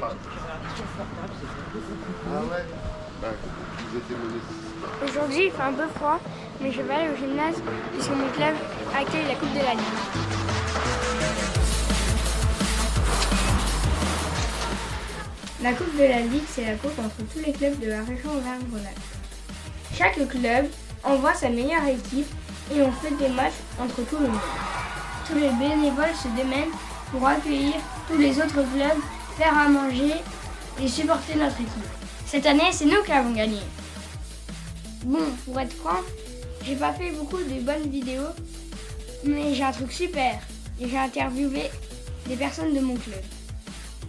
Ah ouais. Vous étiez mené. Aujourd'hui, il fait un peu froid, mais je vais aller au gymnase puisque mon club accueille la Coupe de la Ligue. La Coupe de la Ligue, c'est la coupe entre tous les clubs de la région Auvergne-Rhône-Alpes. Chaque club envoie sa meilleure équipe et on fait des matchs entre tout le monde. Tous les bénévoles se démènent pour accueillir tous les autres clubs, faire à manger et supporter notre équipe. Cette année, c'est nous qui avons gagné. Bon, pour être franc, j'ai pas fait beaucoup de bonnes vidéos, mais j'ai un truc super et j'ai interviewé des personnes de mon club.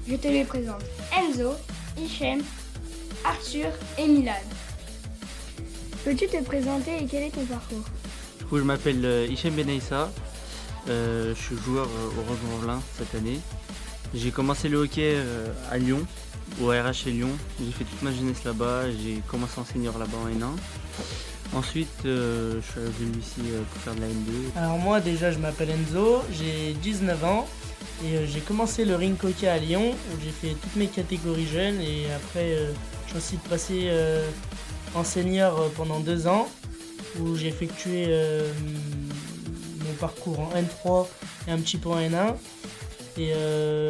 Je te les présente. Enzo, Hichem, Arthur et Milan. Peux-tu te présenter et quel est ton parcours? Du coup, je m'appelle Hichem Benaïssa, je suis joueur au Roquebrune cette année. J'ai commencé le hockey à Lyon, au RH Lyon. J'ai fait toute ma jeunesse là-bas, j'ai commencé en senior là-bas en N1. Ensuite, je suis venu ici pour faire de la N2. Alors moi déjà je m'appelle Enzo, j'ai 19 ans et j'ai commencé le rink hockey à Lyon où j'ai fait toutes mes catégories jeunes et après j'ai aussi passé en senior pendant 2 ans où j'ai effectué mon parcours en N3 et un petit peu en N1. Et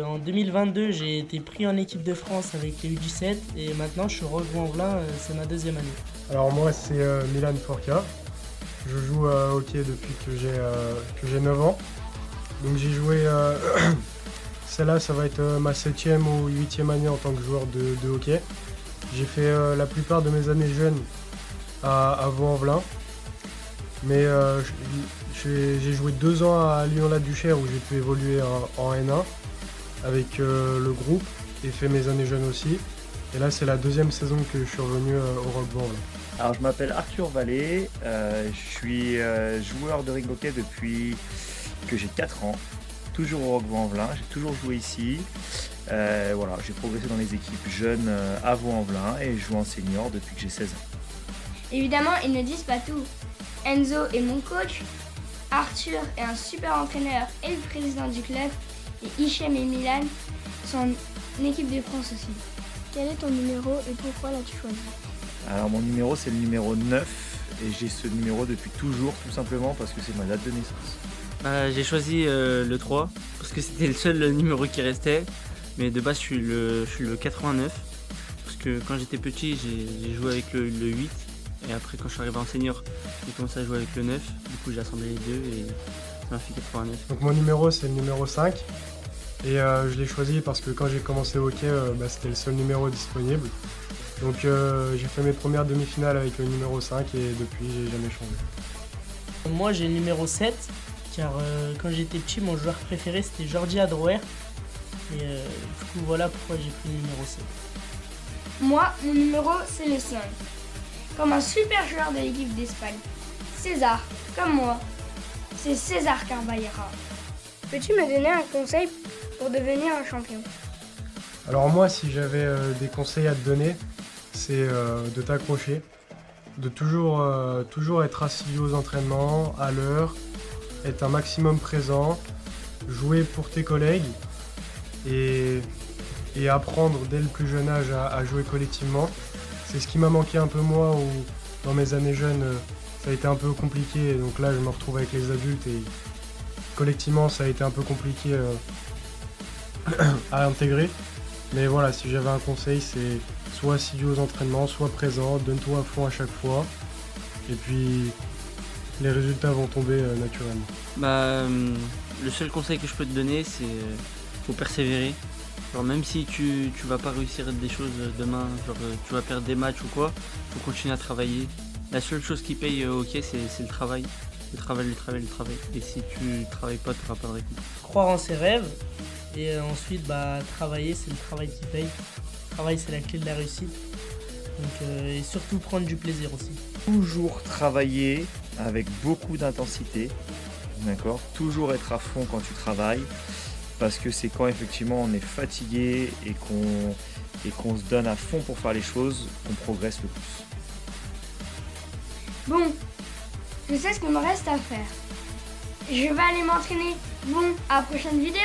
en 2022 j'ai été pris en équipe de France avec les U17 et maintenant je suis au Roquebrune, c'est ma 2e année. Alors moi c'est Milan Forca, je joue au hockey depuis que j'ai 9 ans. Donc j'ai joué, celle-là ça va être ma 7e ou 8e année en tant que joueur de hockey. J'ai fait la plupart de mes années jeunes à Vaux-en-Velin. Mais j'ai joué 2 ans à Lyon-la-Duchère où j'ai pu évoluer en N1 avec le groupe et fait mes années jeunes aussi. Et là c'est la 2e saison que je suis revenu au Roquebrune. Alors je m'appelle Arthur Vallée, je suis joueur de rink hockey depuis que j'ai 4 ans, toujours au Roquebrune, j'ai toujours joué ici. Voilà, j'ai progressé dans les équipes jeunes à Vaux-en-Velin et je joue en senior depuis que j'ai 16 ans. Évidemment, ils ne disent pas tout. Enzo est mon coach, Arthur est un super entraîneur et le président du club, et Hichem et Milan sont une équipe de France aussi. Quel est ton numéro et pourquoi l'as-tu choisi? Alors mon numéro c'est le numéro 9 et j'ai ce numéro depuis toujours tout simplement parce que c'est ma date de naissance. J'ai choisi le 3 parce que c'était le seul numéro qui restait, mais de base je suis le 89 parce que quand j'étais petit j'ai joué avec le 8 et après quand je suis arrivé en senior j'ai commencé à jouer avec le 9, du coup j'ai assemblé les deux et ça m'a fait 89. Donc mon numéro c'est le numéro 5 et je l'ai choisi parce que quand j'ai commencé au hockey c'était le seul numéro disponible. Donc j'ai fait mes premières demi-finales avec le numéro 5 et depuis j'ai jamais changé. Moi j'ai le numéro 7 car quand j'étais petit mon joueur préféré c'était Jordi Adroer et du coup voilà pourquoi j'ai pris le numéro 7. Moi, mon numéro, c'est le 5. Comme un super joueur de l'équipe d'Espagne. César, comme moi. C'est César Carballera. Peux-tu me donner un conseil pour devenir un champion? Alors moi si j'avais des conseils à te donner, c'est de t'accrocher, de toujours être assidu aux entraînements, à l'heure, être un maximum présent, jouer pour tes collègues et apprendre dès le plus jeune âge à jouer collectivement. C'est ce qui m'a manqué un peu moi où dans mes années jeunes ça a été un peu compliqué et donc là je me retrouve avec les adultes et collectivement ça a été un peu compliqué à intégrer. Mais voilà, si j'avais un conseil, c'est soit assidu aux entraînements, soit présent, donne-toi à fond à chaque fois. Et puis, les résultats vont tomber naturellement. Le seul conseil que je peux te donner, c'est faut persévérer. Genre, même si tu vas pas réussir des choses demain, genre tu vas perdre des matchs ou quoi, faut continuer à travailler. La seule chose qui paye au hockey, c'est le travail. Le travail. Et si tu travailles pas, tu n'auras pas de récompense. Croire en ses rêves et ensuite travailler, c'est le travail qui paye. Le travail c'est la clé de la réussite. Donc, et surtout prendre du plaisir aussi. Toujours travailler avec beaucoup d'intensité, d'accord. Toujours être à fond quand tu travailles, parce que c'est quand effectivement on est fatigué et qu'on se donne à fond pour faire les choses qu'on progresse le plus. Bon, je sais ce qu'il me reste à faire. Je vais aller m'entraîner. Bon, à la prochaine vidéo.